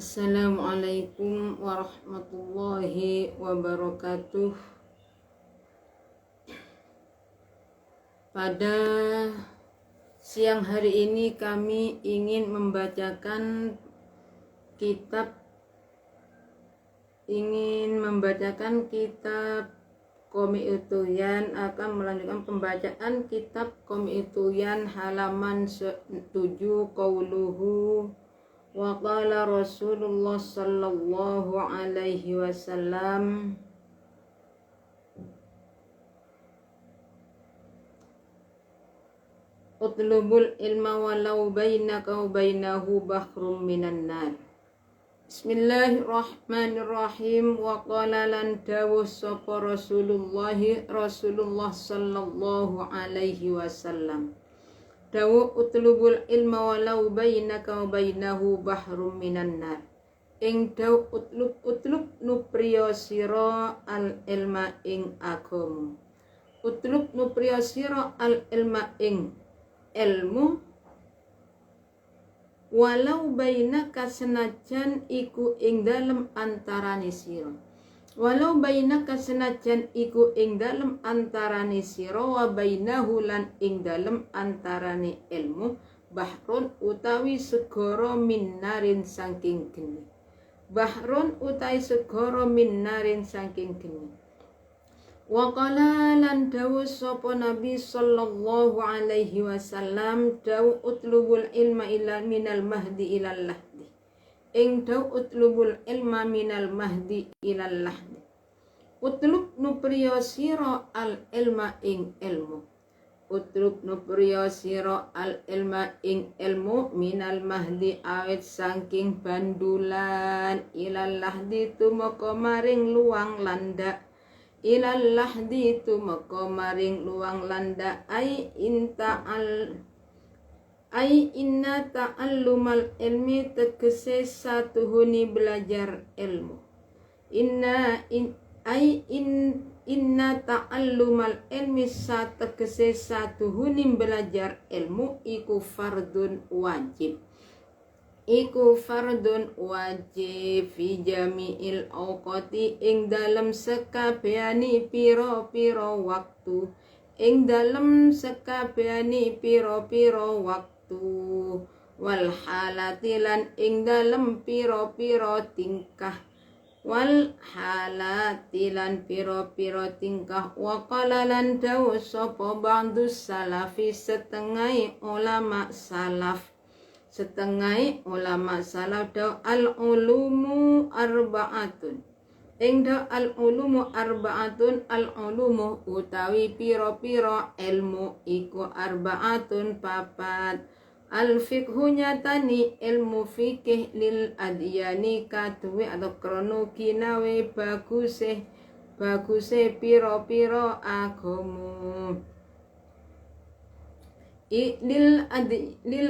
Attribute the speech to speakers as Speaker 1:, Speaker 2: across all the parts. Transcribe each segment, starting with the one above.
Speaker 1: Assalamualaikum warahmatullahi wabarakatuh. Pada siang hari ini kami ingin membacakan kitab Qomi Utuyan. Akan melanjutkan pembacaan kitab Qomi Utuyan halaman 7, qauluhu wa qala Rasulullah sallallahu alaihi wasallam utlubul ilma walau bainaka wa bainahu bahrum minan nar. Bismillahirrahmanirrahim. Wa qala lan dawuh sapa Rasulullah sallallahu alaihi wasallam, dawuh utlubul ilma walau bainaka wa bainahu bahrum minan nar. Ing dawuh utlub nupriya sira al ilma ing agama. Utlub nupriya sira al ilma ing ilmu walau bainaka senajan iku ing dalem antarane sira. Walau bainaka senajan iku ing dalem antarane sira wa bainahu lan ing dalem antarane ilmu bahrun utawi segara minarin saking geni. Bahrun utawi segara minarin saking geni. Wa qala lan dawuh sapa Nabi sallallahu alaihi wasallam, dawuh utlubul ilma ila minal mahdi ilal lahdi. Ing dawuh utlubul ilma minal mahdi ilal lahdi. Utlub nupriya sira al ilma ing ilmu. Utlub nupriya sira al ilma ing ilmu minal mahdi awit saking bandulan ilal lahdi tumeka maring luang landak. Ilal lahdi tumeka maring luang landa ai inna ta'allumal ilmi tegese satuhuni belajar ilmu. Inna ta'allumal ilmi sategese satuhuni belajar ilmu iku fardun wajib. Iku fardun wajib fi jami'il awqati ing dalem sekabehane pira-pira waktu. Ing dalem sekabehane pira-pira waktu. Wal halati lan ing dalem pira-pira tingkah. Wal halati lan pira-pira tingkah. Wa qala lan dawuh sapa ba'dus salafi setengah ulama salaf. Setengah ulama salaf daw al-ulumu arba'atun. Ing daw al-ulumu arba'atun, al-ulumu utawi piro-piro ilmu iku arba'atun papat. Al-fiqhu nyatani ilmu fikih lil adyani kaduwe atau krono kinawe baguse piro-piro agama. Lil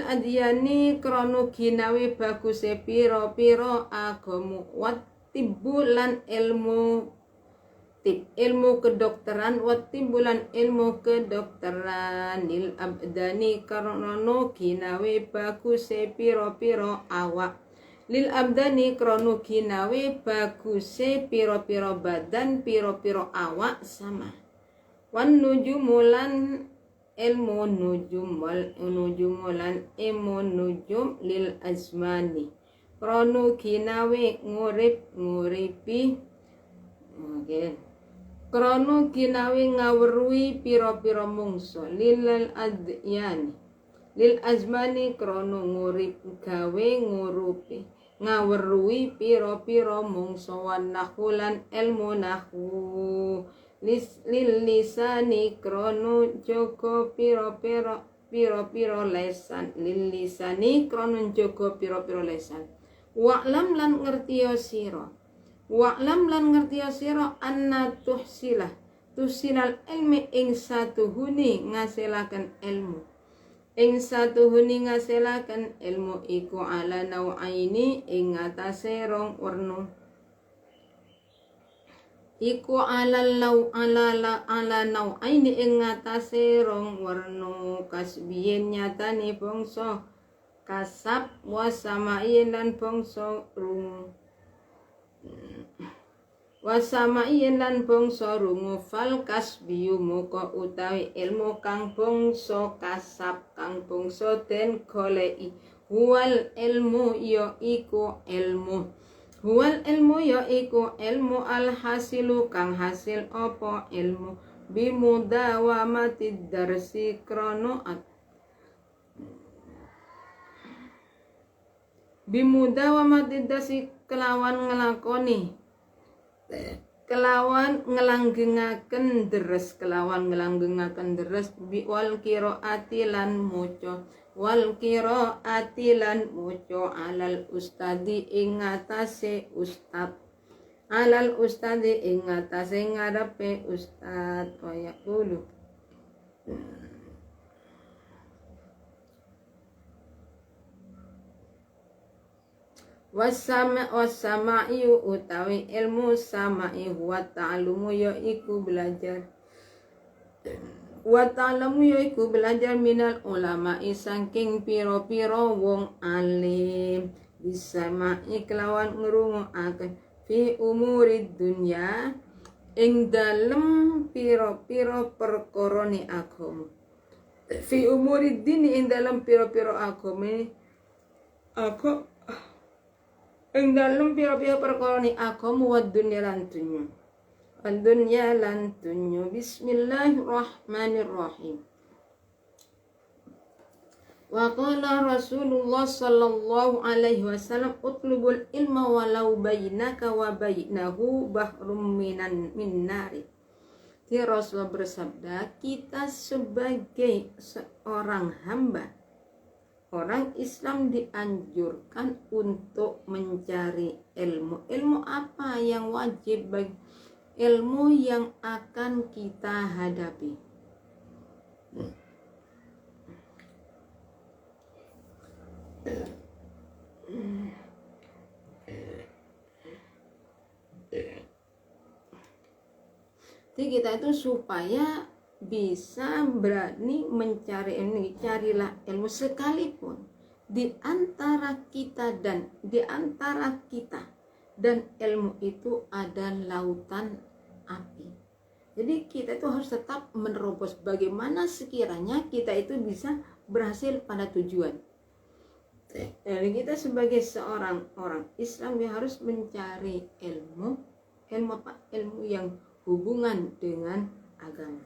Speaker 1: adyani krono ginawe baguse piro-piro agamu. Watibbu lan ilmu kedokteran. Watibbu lan ilmu kedokteran. Lil abdani krono ginawe baguse piro-piro awak. Lil abdani krono ginawe baguse piro-piro badan, piro-piro awak sama. Wan nujumulan ilmu nujum wal nujulan ilmu nujum lil azmani krono ginawe nguripi krono ginawe ngawruhi pira-pira mungso. Lil adyani lil azmani krono ngurip gawe ngurupi ngawruhi pira-pira mungso. Wan nahulan ilmu nahu lil lisani krono joko piro-piro lesan. Lil lisani krono joko piro-piro lesan. Wa'lam lan ngertiyo sira anna tuhsilal ilmi ing satuhuni ngasilaken ilmu. Ing satuhuni ngasilaken ilmu iku ala nau'aini ing atase rong werna. Iku ala nau'aini ing ngatasé rong werna kasbiyen nyatane bangsa kasab wasamain lan bangsa rungu wasamain lan bangsa rungu fal kasbiyu muka utawi ilmu kang bangsa kasab kang bangsa den goleki huwal ilmu ya iku ilmu huwal ilmu ya iku ilmu alhasilu kang hasil apa ilmu bimudawamati darsi krono bimudawamati darsi kelawan ngelakoni kelawan ngelanggengaken deres kelawan ngelanggengaken deres wal qiraati lan maca wal qiraati lan maca alal ustadi ing ngatasé ustad alal ustadi ing ngatasé ngarepe ustad kaya kulo wasama'i utawi ilmu sama'i wa ta'lumu ya iku belajar wa ta'lamu ya iku belajar minal ulama'i saking piro-piro wong alim bisama'i kelawan ngrungokaken fi umurid dunya ing dalem piro-piro perkara ni agama fi umurid dini ing dalem piro-piro agama aku ing dalem pira-pira perkara ni agama wa dunya lan dunya. Dunya lan dunya. Bismillahirrahmanirrahim. Wa qala Rasulullah sallallahu alaihi wasallam utlubul ilma walau bainaka wa bainahu bahrum min nari. Rasulullah bersabda, kita sebagai seorang hamba orang Islam dianjurkan untuk mencari ilmu. Ilmu apa yang wajib bagi ilmu yang akan kita hadapi? Jadi kita itu supaya bisa berani mencari ini, carilah ilmu sekalipun di antara kita dan ilmu itu ada lautan api. Jadi kita itu harus tetap menerobos bagaimana sekiranya kita itu bisa berhasil pada tujuan. Jadi kita sebagai seorang orang Islam yang harus mencari ilmu apa? Ilmu yang hubungan dengan agama.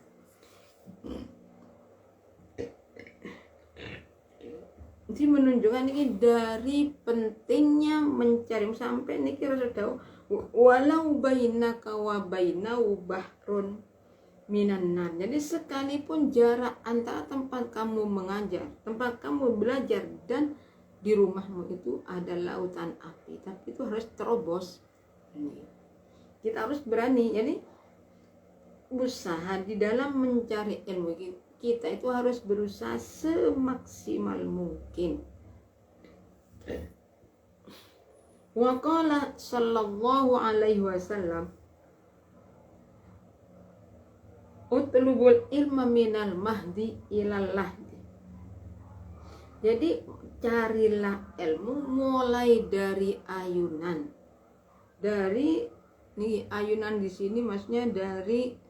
Speaker 1: Jadi menunjukkan ini dari pentingnya mencari sampai niki Rasul tahu walau bainaka wa bainahu bahrun minan nar. Jadi sekalipun jarak antara tempat kamu mengajar, tempat kamu belajar dan di rumahmu itu ada lautan api, tapi itu harus terobos. Kita harus berani. Jadi usaha di dalam mencari ilmu kita itu harus berusaha semaksimal mungkin. Wa qala sallallahu alaihi wasallam utlubul ilma minal mahdi ilal lahdi. Jadi carilah ilmu mulai dari ayunan. Dari nih ayunan di sini maksudnya dari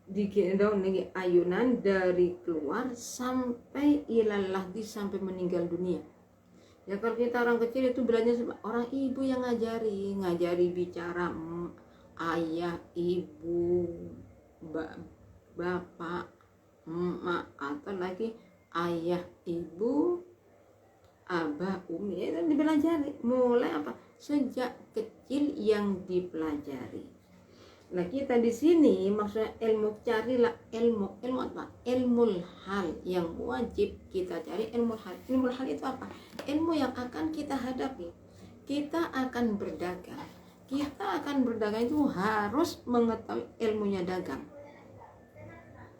Speaker 1: digendong nih ayunan dari keluar sampai ilallah sampai meninggal dunia. Ya kalau kita orang kecil itu belajar orang ibu yang ngajari bicara ayah, ibu, bapak, emak atau lagi ayah, ibu, abah, umi itu dipelajari mulai apa sejak kecil yang dipelajari. Nah kita di sini maksudnya ilmu carilah ilmu apa? Ilmu hal yang wajib kita cari ilmu hal. Ilmu hal itu apa? Ilmu yang akan kita hadapi. Kita akan berdagang. Kita akan berdagang itu harus mengetahui ilmunya dagang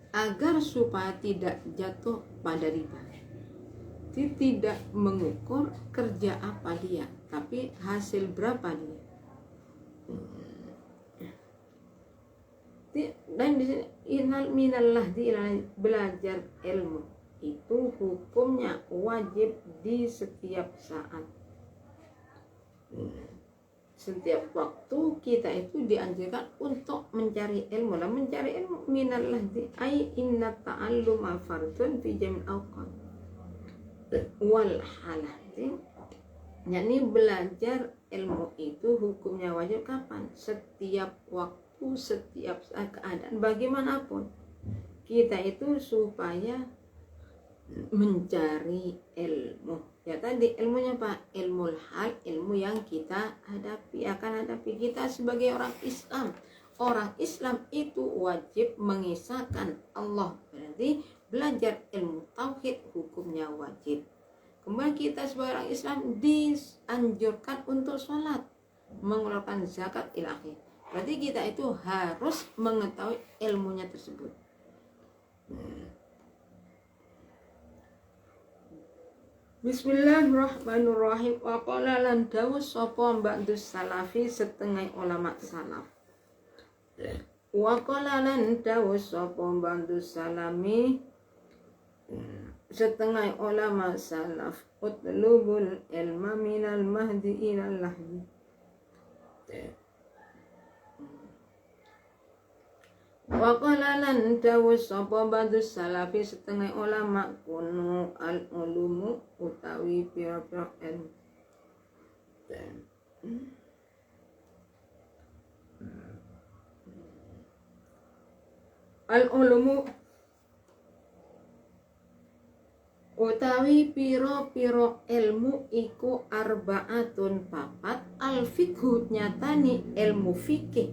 Speaker 1: agar supaya tidak jatuh pada riba. Tidak mengukur kerja apa dia, tapi hasil berapa dia. Dan di sini inal minallah belajar ilmu itu hukumnya wajib di setiap saat. Setiap waktu kita itu dianjurkan untuk mencari ilmu. Lah mencari ilmu minallah di ai inna ta'alluma fardun fi jamil awqat wal halati. Yakni belajar ilmu itu hukumnya wajib kapan? Setiap waktu, setiap saat, keadaan bagaimanapun. Kita itu supaya mencari ilmu. Ya tadi ilmunya Pak, ilmu hal, ilmu yang kita akan hadapi. Kita sebagai orang Islam. Orang Islam itu wajib mengisahkan Allah. Berarti belajar ilmu tauhid hukumnya wajib. Kemudian kita sebagai orang Islam dianjurkan untuk sholat, mengeluarkan zakat ilahi. Berarti kita itu harus mengetahui ilmunya tersebut. Bismillahirrahmanirrahim. Wa qala lan dawu sapa ba'dus salafi setengah ulama salaf. Wa qala lan dawu sapa ba'dus salami setengah ulama salaf. Utlubul ilma minal mahdi ilal lahdi. Wa qala lan dawu sapa ba'dus salafi setengah ulama kunu al ulumu utawi pira-pira ilmu. Al ulumu utawi piro-piro ilmu iku arbaatun papat. Al fikhu nyatani ilmu fikih,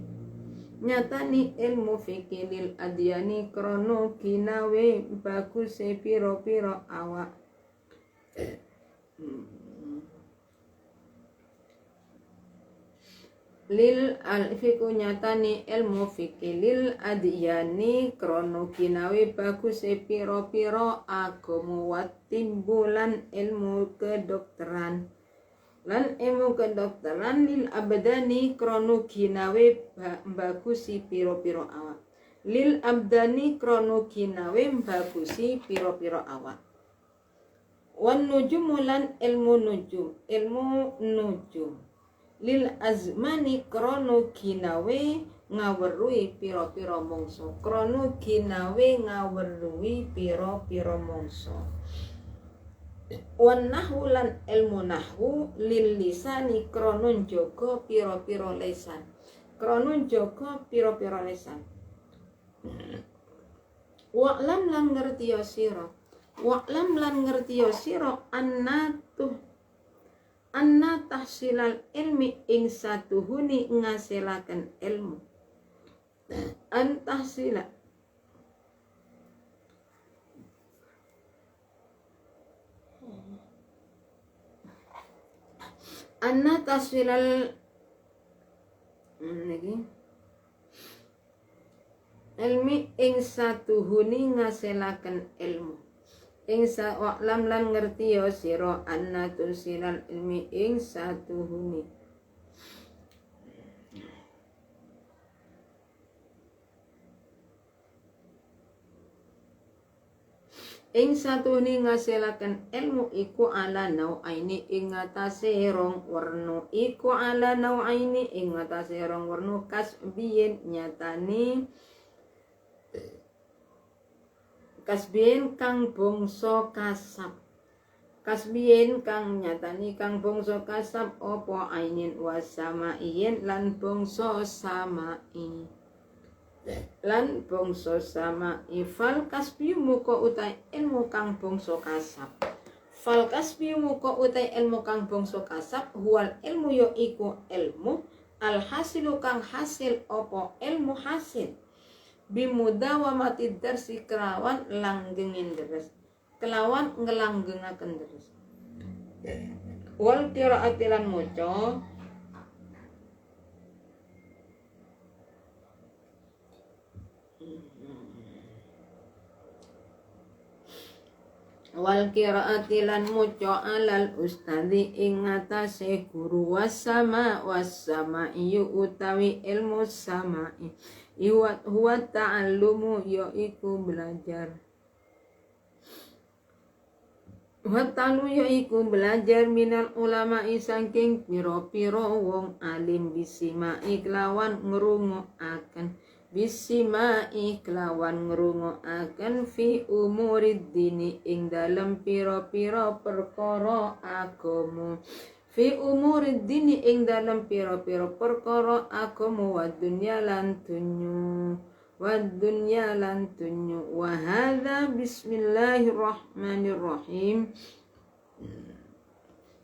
Speaker 1: nyatani ilmu fikih lil adyani krono ginawe bagus piro-piro awak. Lil alfiku nyatani ilmu fikih lil adyani krono ginawe bagus piro-piro agama wa timbulan ilmu kedokteran lan ilmu kedokteran lil abdani krono ginawe bagusi piro-piro awak. Lil abdani krono ginawe bagusi piro-piro awak. Wan nujumu lan ilmu nujum, ilmu nujum. Lil azmani krono ginawe ngawerui piro-piro mongso, krono ginawe ngawerui piro-piro mongso. Wan nahwu lan ilmu nahwu lil lisani krono njogo piro-piro lesan, krono njogo piro-piro lesan. Wa'lam lan ngertiyo sira, wa'lam lan ngertiyo sira anna tahsilal ilmi ing satuhuni ngasilaken ilmu. Antahsila anna tahsilal ilmi ing satuhuni ngasilaken ilmu. Ing wa'lam lan ngerti ya sira anna tusilal ilmi ing satuhuni ngasilaken ilmu iku ala nau'aini ing atase rong werna, iku ala nau'aini ing atase rong werna kasbiyin nyatani kasbiyin kang bangsa kasab, kasbiyin kang nyatani kang bangsa kasab apa ainin wasama'iyin lan bangsa sama'i, lan bangsa sama'i. Fal kasbi muka utai ilmu kang bangsa kasab, fal kasbi muka utai ilmu kang bangsa kasab huwal ilmu ya iku ilmu alhasilu kang hasil apa ilmu hasil bimudawamati darsi kelawan langgengin deres, kelawan ngelanggengaken deres. Wal qiraati lan maca, wal qiraati lan maca alal ustadi ing atase guru wasama wasama'iyu utawi ilmu sama'i. Huwa ta'allumu yaiku belajar. Watalu yaiku belajar minal ulama'i saking piro-piro wong alim bisimai kelawan ngrungokaken fi umurid dini ing dalem piro-piro perkara agama fi umurid dini ing dalem piro-piro perkara agama wa dunya lan tunyu wa hadza bismillahirrahmanirrahim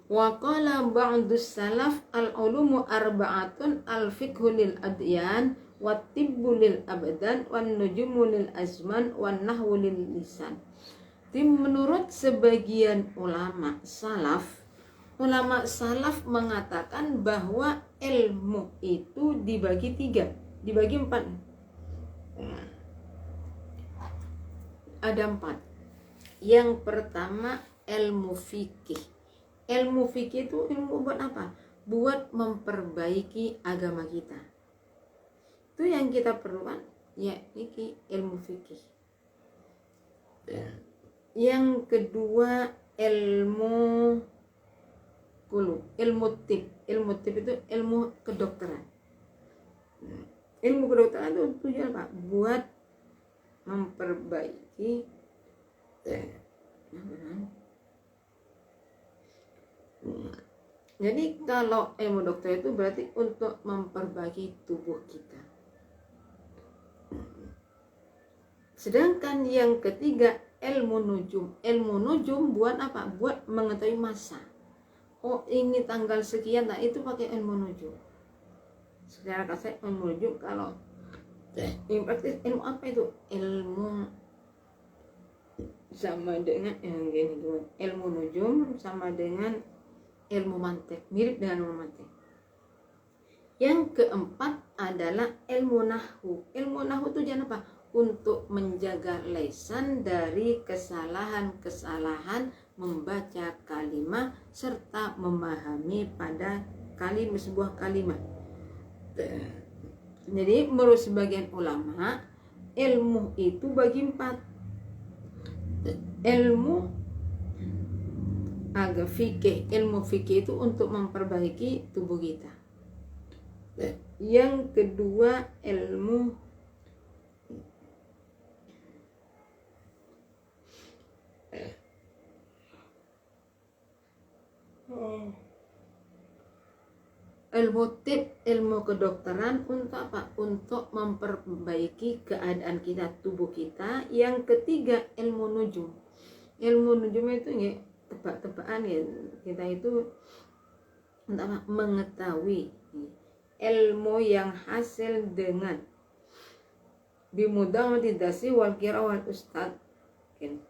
Speaker 1: wa qala ba'dus salaf al-ulumu arba'atun al-fiqhu lil adyan wa tibbu lil abdan wan nujumu lil azman wan nahwu lil lisan. Menurut sebagian ulama salaf mengatakan bahwa ilmu itu dibagi 3, dibagi 4. Ada 4. Yang pertama ilmu fikih. Ilmu fikih itu ilmu buat apa? Buat memperbaiki agama kita. Itu yang kita perlukan, ya ini ilmu fikih. Yang kedua ilmu tib. Ilmu tib itu ilmu kedokteran. Ilmu kedokteran itu tujuan apa? Buat memperbaiki jadi kalau ilmu dokter itu berarti untuk memperbaiki tubuh kita. Sedangkan yang ketiga ilmu nujum. Ilmu nujum buat apa? Buat mengetahui masa. Oh ini tanggal sekian, nah itu pakai ilmu nujum. Secara kasar ilmu nujum kalau yang praktis ilmu apa itu? Ilmu sama dengan yang gini tuh. Ilmu nujum sama dengan ilmu mantek, mirip dengan ilmu mantek. Yang keempat adalah ilmu nahwu. Ilmu nahwu itu jangan apa? Untuk menjaga lisan dari kesalahan-kesalahan membaca kalimat serta memahami pada sebuah kalimat. Jadi menurut sebagian ulama ilmu itu bagi 4. Ilmu fikih itu untuk memperbaiki tubuh kita. Yang kedua ilmu tib, ilmu kedokteran untuk apa? Untuk memperbaiki keadaan kita, tubuh kita. Yang ketiga ilmu nujum. Ilmu nujum itu ya tebak-tebakan ya. Kita itu untuk apa? Mengetahui ilmu yang hasil dengan bimudawati dasi wal qira'ah ustad.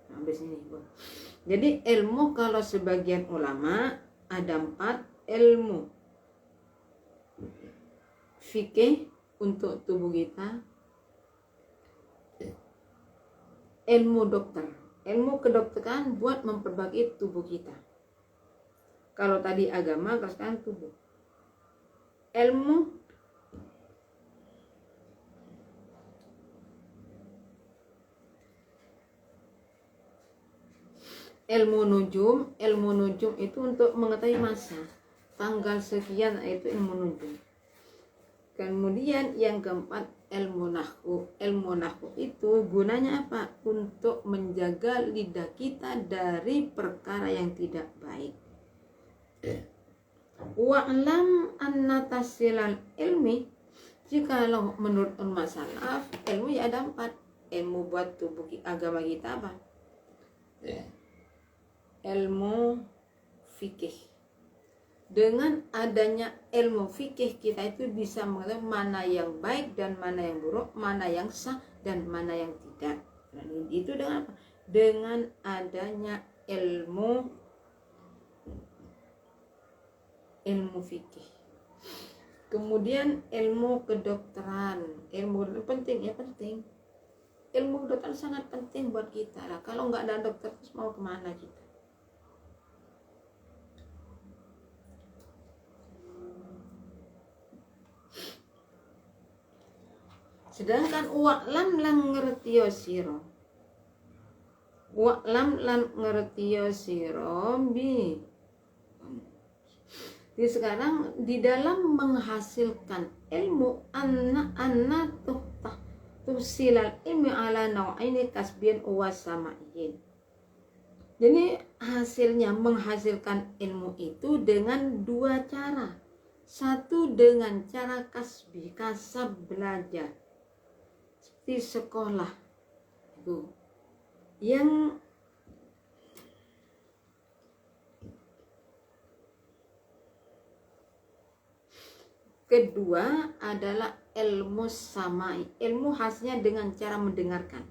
Speaker 1: Sampai sini. Jadi ilmu kalau sebagian ulama ada 4 ilmu. Fikih untuk tubuh kita, ilmu dokter, ilmu kedokteran buat memperbaiki tubuh kita. Kalau tadi agama, kalau sekarang tubuh. Ilmu nujum itu untuk mengetahui masa, tanggal sekian, itu ilmu nujum. Kemudian yang keempat ilmu nahwu. Ilmu nahwu itu gunanya apa? Untuk menjaga lidah kita dari perkara yang tidak baik. Wa'lam anna tasilal ilmi, jikalau menurut ulama salaf ilmu ya ada 4. Ilmu buat tubuh agama kita apa? Ilmu fikih. Dengan adanya ilmu fikih kita itu bisa mengetahui mana yang baik dan mana yang buruk, mana yang sah dan mana yang tidak. Dan itu dengan apa? Dengan adanya ilmu fikih. Kemudian ilmu kedokteran. Ilmu penting. Ilmu kedokteran sangat penting buat kita. Nah, kalau nggak ada dokter terus mau kemana kita? Sedangkan wa'lam lang ngertiyo siro Wa'lam lan ngertiyo sira bi. Jadi sekarang di dalam menghasilkan ilmu anna tuhsilal ilmi ala nau'aini kasbiyan wa sama'in. Jadi hasilnya menghasilkan ilmu itu dengan dua cara. Satu dengan cara kasbi, kasab belajar di sekolah itu. Yang kedua adalah ilmu samai, ilmu hasilnya dengan cara mendengarkan.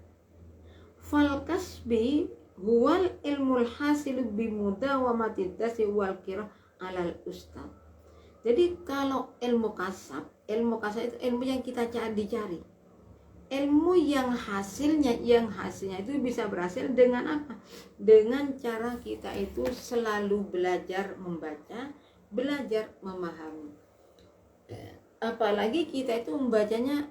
Speaker 1: Fal kasbi huwal ilmul hasilu bimudawamati dasi wal qira'ah alal ustad. Jadi kalau ilmu kasab itu ilmu yang kita dicari. Ilmu yang hasilnya itu bisa berhasil dengan apa? Dengan cara kita itu selalu belajar membaca, belajar memahami. Apalagi kita itu membacanya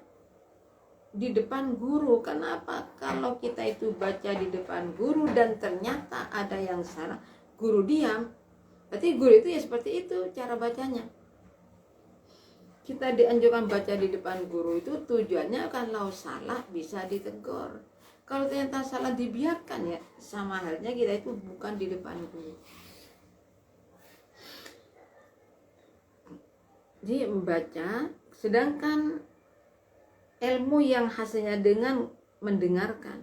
Speaker 1: di depan guru. Kenapa? Kalau kita itu baca di depan guru dan ternyata ada yang salah, guru diam, berarti guru itu ya seperti itu cara bacanya. Kita dianjurkan baca di depan guru itu tujuannya kalau salah bisa ditegur. Kalau ternyata salah dibiarkan ya sama halnya kita itu bukan di depan guru. Jadi membaca, sedangkan ilmu yang hasilnya dengan mendengarkan.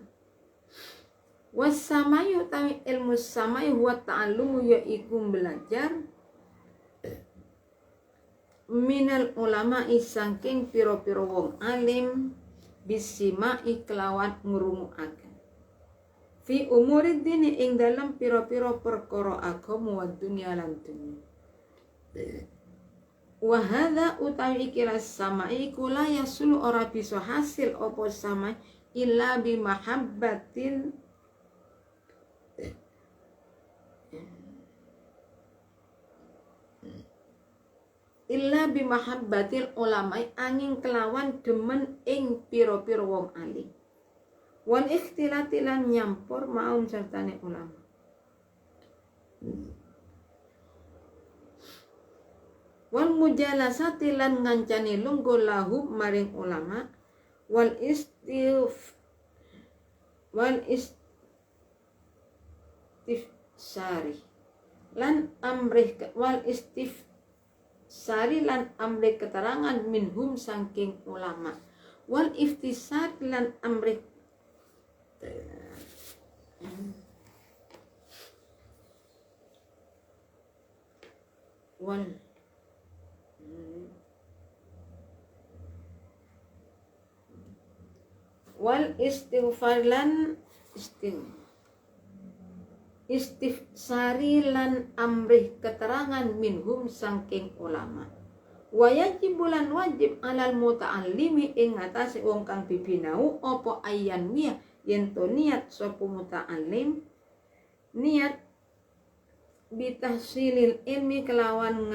Speaker 1: Wasamayu tami ilmu samayu wa ta'allumu yaiku belajar minal ulama isangking piro-piro wong alim bisimai kelawan ngrungokaken fi umuri dini ing dalam piro-piro perkara agama wa dunya lan dunya. Wa hadza utawi ikira samai kula yasul ora bisa hasil opo samai illa bi mahabbatin illa bimahabbatil ulamai angin kelawan demen ing piro-piro wong alim wal ikhtilati lan nyampur maum sertane ulama. Wal mujalasati lan ngancani lungguh lahu maring ulama wal istifsari lan amrih wal istifsari lan amrih keterangan minhum saking ulama wal iftisar lan amrih wal istighfar lan istifsari lan amrih keterangan minhum saking ulama. Wajib bulan wajib alal muta'allimi ing ngatasi wong kang bibinau apa ayan mia yen to niat sapa muta'allim niat bitahsilil ilmi kelawan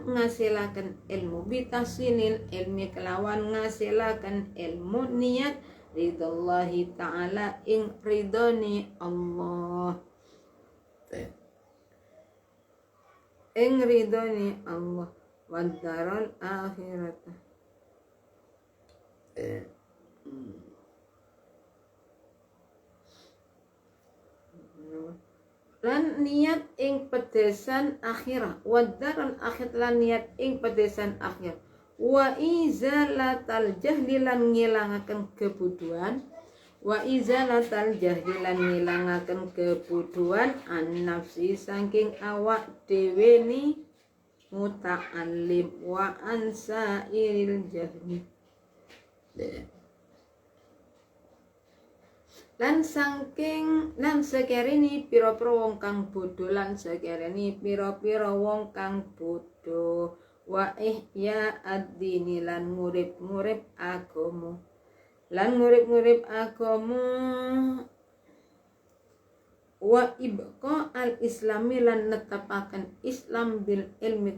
Speaker 1: ngasilaken ilmu bitahsilil ilmi kelawan ngasilaken ilmu niat ridallahi ta'ala ing ridhoni Allah wa daral akhirata lan niat ing pedesan akhirah wa daral akhir lan niat ing pedesan akhir wa izalatal jahli lan ngilangaken kebuduan wa izalatal jahli lan ngilangaken kebuduan an nafsi saking awak dhewe ni muta'allim wa ansairil jahli lan saking lan sekereni pira-pira wong kang bodho lan sekereni pira-pira wong kang bodho wa ihya ad-dini lan ngurip-ngurip agama wa ibqa al-islami lan netapaken Islam bil ilmi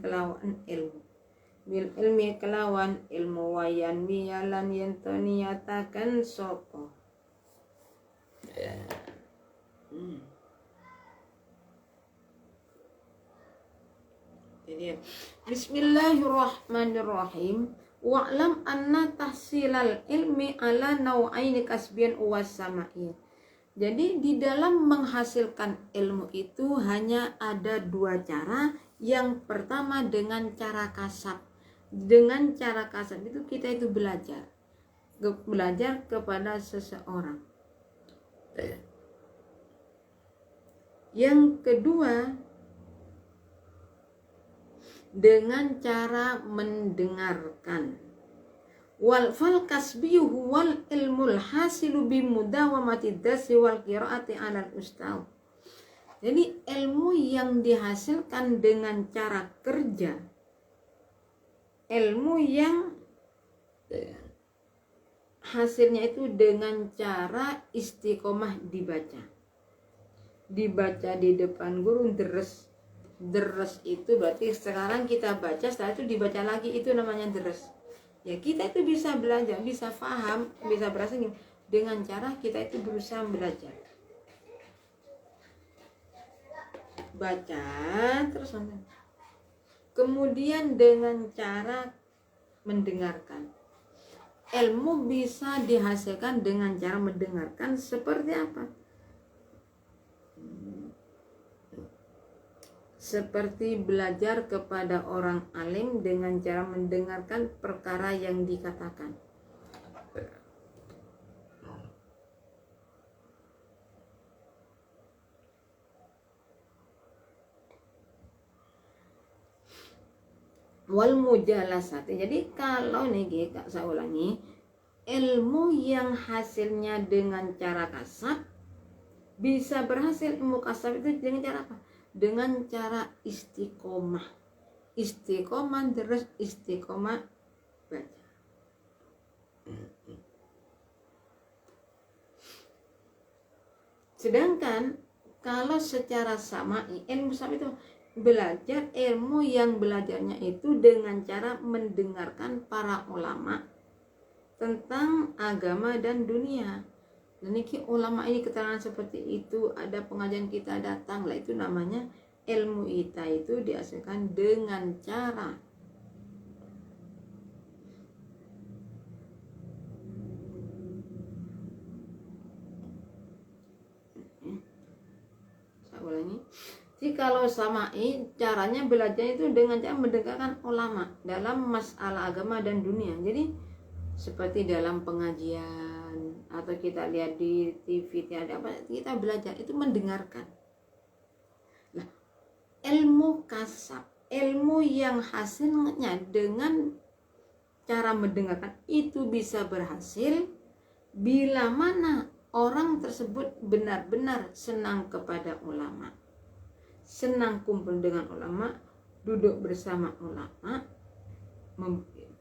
Speaker 1: kelawan ilmu wayan miyalan yen to niyataken sapa Jadi Bismillahirrahmanirrahim. Wa'lam anna tahsilal ilmi ala nau'aini kasbian was samain. Jadi di dalam menghasilkan ilmu itu hanya ada dua cara. Yang pertama dengan cara kasab. Dengan cara kasab itu kita itu belajar kepada seseorang. Yang kedua dengan cara mendengarkan. Wal fal kasbiyu wal ilmul hasilu bi mudawamati dasi wal qiraati 'alal ustaz. Jadi ilmu yang dihasilkan dengan cara kerja, ilmu yang hasilnya itu dengan cara istiqomah dibaca di depan guru, deres itu berarti sekarang kita baca, setelah itu dibaca lagi, itu namanya deres. Ya kita itu bisa belajar, bisa paham, bisa berasa dengan cara kita itu berusaha belajar, baca terus nonton. Kemudian dengan cara mendengarkan, ilmu bisa dihasilkan dengan cara mendengarkan. Seperti apa? Seperti belajar kepada orang alim dengan cara mendengarkan perkara yang dikatakan. Wal mujalasat. Jadi kalau nih Kak, saya ulangi, ilmu yang hasilnya dengan cara kasab bisa berhasil. Ilmu kasab itu dengan cara apa? Dengan cara istiqomah terus istiqomah baca. Sedangkan kalau secara samai, ilmu samai itu belajar, ilmu yang belajarnya itu dengan cara mendengarkan para ulama tentang agama dan dunia. Dan ini ulama ini keterangan seperti itu, ada pengajian kita datang lah, itu namanya ilmu kita itu dihasilkan dengan cara saya ulangi. Jadi kalau samai, caranya belajar itu dengan cara mendengarkan ulama dalam masalah agama dan dunia. Jadi seperti dalam pengajian atau kita lihat di TV, ada apa, kita belajar itu mendengarkan. Nah, ilmu kasab, ilmu yang hasilnya dengan cara mendengarkan itu bisa berhasil bila mana orang tersebut benar-benar senang kepada ulama, senang kumpul dengan ulama, duduk bersama ulama,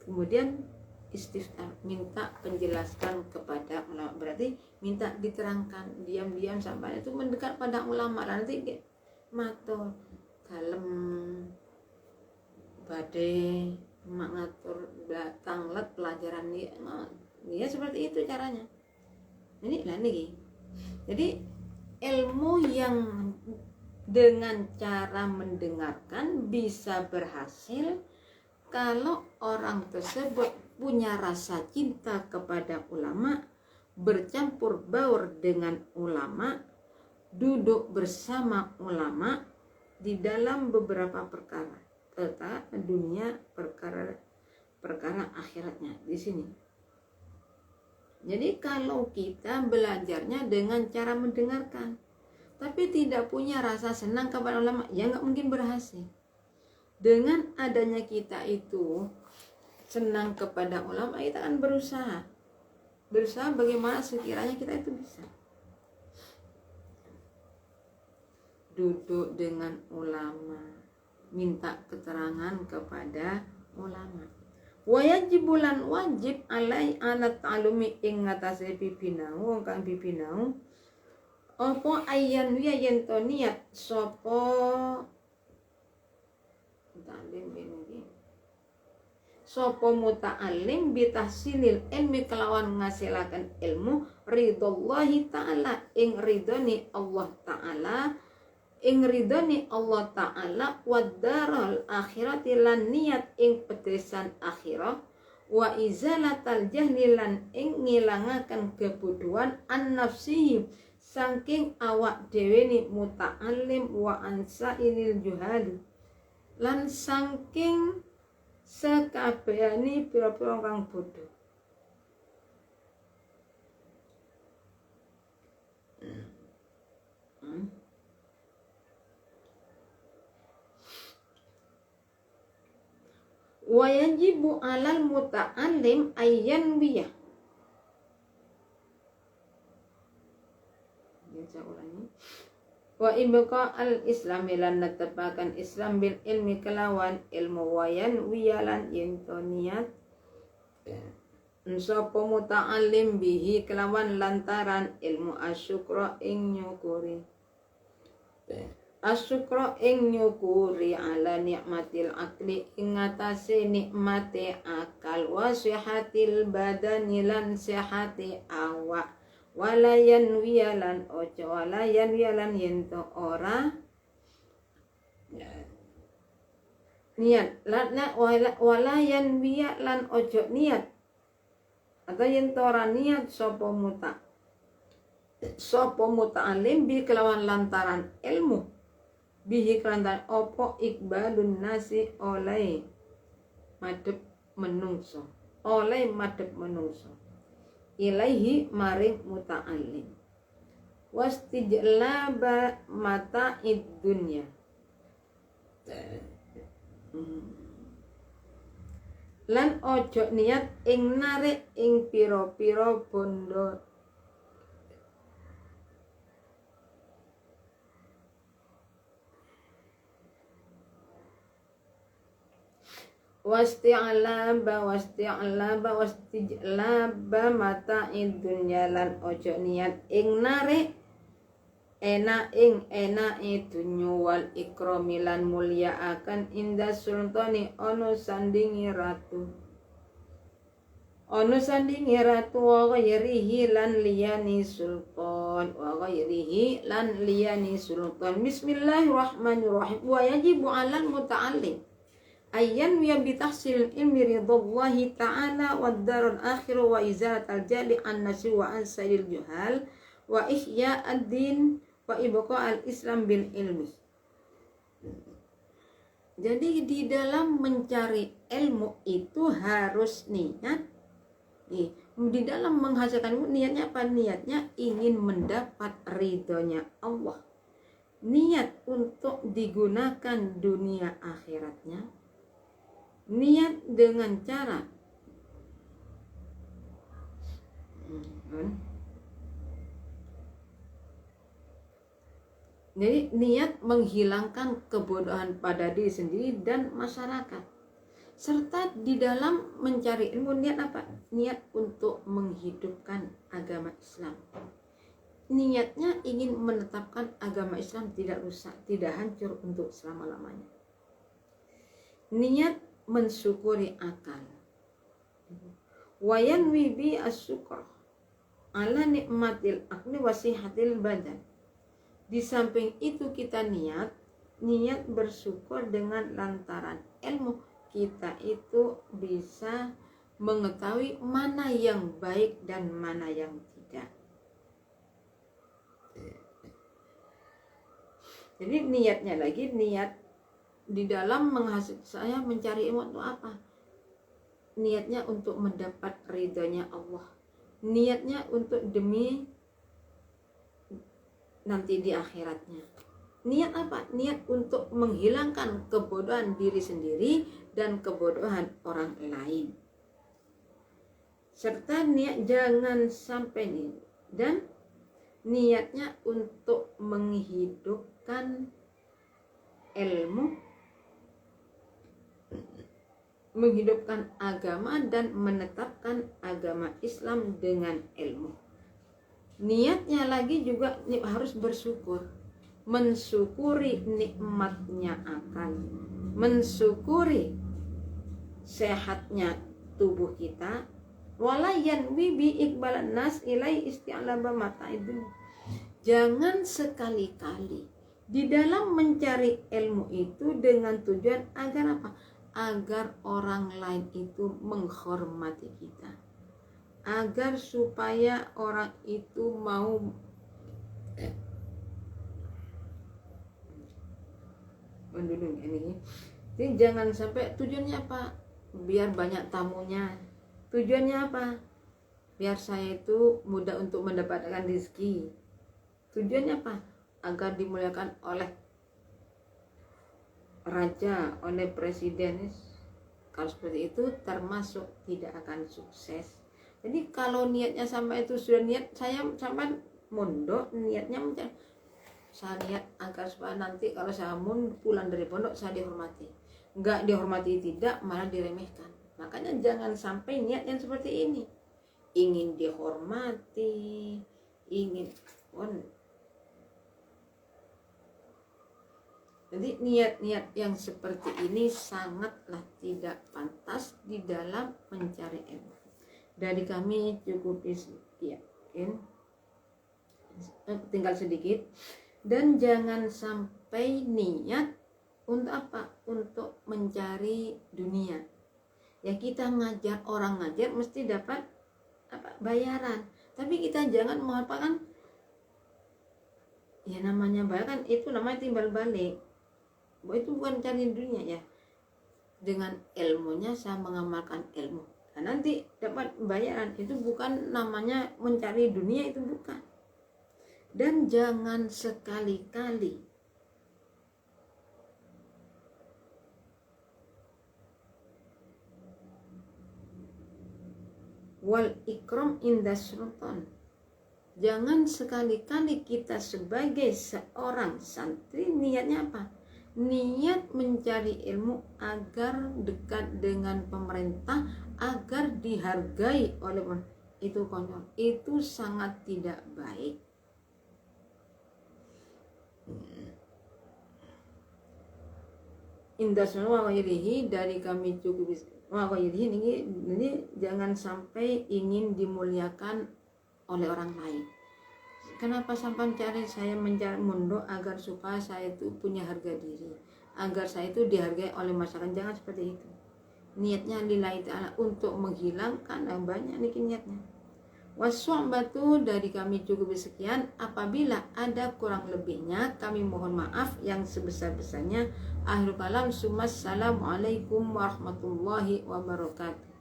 Speaker 1: kemudian istiftar, minta penjelasan kepada ulama, berarti minta diterangkan diam-diam sampai itu mendekat pada ulama. Nanti matur dalem badai mengatur datang let pelajaran dia seperti itu caranya. Ini lah nih. Jadi ilmu yang dengan cara mendengarkan bisa berhasil kalau orang tersebut punya rasa cinta kepada ulama, bercampur baur dengan ulama, duduk bersama ulama di dalam beberapa perkara, tentang dunia, perkara akhiratnya di sini. Jadi kalau kita belajarnya dengan cara mendengarkan, tapi tidak punya rasa senang kepada ulama, ya nggak mungkin berhasil. Dengan adanya kita itu senang kepada ulama, kita akan berusaha bagaimana sekiranya kita itu bisa duduk dengan ulama, minta keterangan kepada ulama. Wajibulan wajib alai alat ta'lumi ing ngatasi pipinau kang pipinau apa ayan wiya yen to niat sapa ta'lim ini sapa muta'allim bitahsilil ilmi kelawan ngasilaken ilmu ridallahi ta'ala ing ridhoni Allah ta'ala ing ridhone Allah taala wadaral akhirati lan niat ing pedesan akhirah wa izalatal jahli lan ing ngilangaken kebodohan an nafsihi saking awak dhewe ni muta'allim wa ansa inil juhali lan saking sekabehane pira-pira kang bodoh. Wa yajibu 'alal muta'allim ayyan biyah. Baca ulangi. Wa ibqa al-islami lan netepaken Islam bil ilmi kelawan ilmu wayan wiyalan yento niat sapa muta'allim bihi kelawan lantaran ilmu asyukra ing nyukuri ala nikmatil akli ing atase nikmate akal wa sihatil badani lan sehati awak walayan wiyalan ojo walayan wiyalan yento ora niat lana walayan wiyalan ojo niat atau yento ora niat sapa muta'alim bi kelawan lantaran ilmu bihi kelantaran opo ikbalun nasi oleh madhep menungso ilaihi maring muta'allim wastijlaba mata'id dunya lan ojo niat ing narik ing pira-pira bondo wastijlaba mata'id dunya lan ojo niat ing narik enake dunya wal ikrami lan mulia akan indah sultani ono sandingi ratu wa ghairihi lan liyani sultan bismillahirrahmanirrahim wa yajibu 'alal muta'allim ayyan ya bi tahsil ilmi ridallahi ta'ala wad darul akhir wa izalatal jali an nasi wa an sayyidil juhal wa ihya ad-din wa ibqa al-islam bil ilmi. Jadi di dalam mencari ilmu itu harus niat. Di dalam menghasilkan ilmu niatnya apa? Niatnya ingin mendapat ridhonya Allah. Niat untuk digunakan dunia akhiratnya. Niat dengan cara jadi niat menghilangkan kebodohan pada diri sendiri dan masyarakat. Serta di dalam mencari ilmu niat apa? Niat untuk menghidupkan agama Islam. Niatnya ingin menetapkan agama Islam tidak rusak, tidak hancur untuk selama-lamanya. Niat mensyukuri akal. Wayanwi bi asyukr ala nikmatil akli wasihatil badan. Di samping itu kita niat bersyukur dengan lantaran ilmu kita itu bisa mengetahui mana yang baik dan mana yang tidak. Jadi niatnya lagi niat di dalam menghasil saya mencari ilmu itu apa? Niatnya untuk mendapat ridhonya Allah. Niatnya untuk demi nanti di akhiratnya. Niat apa? Niat untuk menghilangkan kebodohan diri sendiri dan kebodohan orang lain. Serta niat jangan sampai nih dan niatnya untuk menghidupkan ilmu, menghidupkan agama dan menetapkan agama Islam dengan ilmu. Niatnya lagi juga harus bersyukur, mensyukuri nikmatnya akal, mensyukuri sehatnya tubuh kita, walayan wibi iqbalan nas ilai isti'laba mata itu. Jangan sekali-kali Di dalam mencari ilmu itu dengan tujuan agar apa? Agar orang lain itu menghormati kita, agar supaya orang itu mau mendulung ini. Jadi jangan sampai tujuannya apa? Biar banyak tamunya. Tujuannya apa? Biar saya itu mudah untuk mendapatkan rezeki. Tujuannya apa? Agar dimuliakan oleh raja, oleh presiden. Kalau seperti itu termasuk tidak akan sukses. Jadi kalau niatnya sampai itu sudah niat saya sampai mondok, niatnya mencari, saya niat agar supaya nanti kalau saya pulang dari pondok saya dihormati. Enggak dihormati tidak, malah diremehkan. Makanya jangan sampai niat yang seperti ini. Ingin dihormati, ingin jadi niat-niat yang seperti ini sangatlah tidak pantas di dalam mencari ilmu. Dari kami cukup yakin, tinggal sedikit. Dan jangan sampai niat untuk apa? Untuk mencari dunia. Ya kita ngajar, orang ngajar mesti dapat apa? Bayaran. Tapi kita jangan mengharapkan, ya namanya bayaran itu namanya timbal balik. Itu bukan cari dunia ya. Dengan ilmunya saya mengamalkan ilmu. Nah, nanti dapat bayaran, itu bukan namanya mencari dunia, itu bukan. Dan jangan sekali-kali wal ikram inda sultan. Jangan sekali-kali kita sebagai seorang santri niatnya apa? Niat mencari ilmu agar dekat dengan pemerintah, agar dihargai oleh pemerintah. Itu konyol, itu sangat tidak baik. Indah semua wajirihi, dari kami cukup wajirihi ini jangan sampai ingin dimuliakan oleh orang lain. Kenapa sampai cari saya mencari mondok agar supaya saya itu punya harga diri, agar saya itu dihargai oleh masyarakat. Jangan seperti itu. Niatnya lillahi ta'ala, untuk menghilangkan banyak nih niatnya. Wassu'batu, dari kami cukup sekian. Apabila ada kurang lebihnya kami mohon maaf yang sebesar-besarnya. Akhirul kalam, assalamualaikum warahmatullahi wabarakatuh.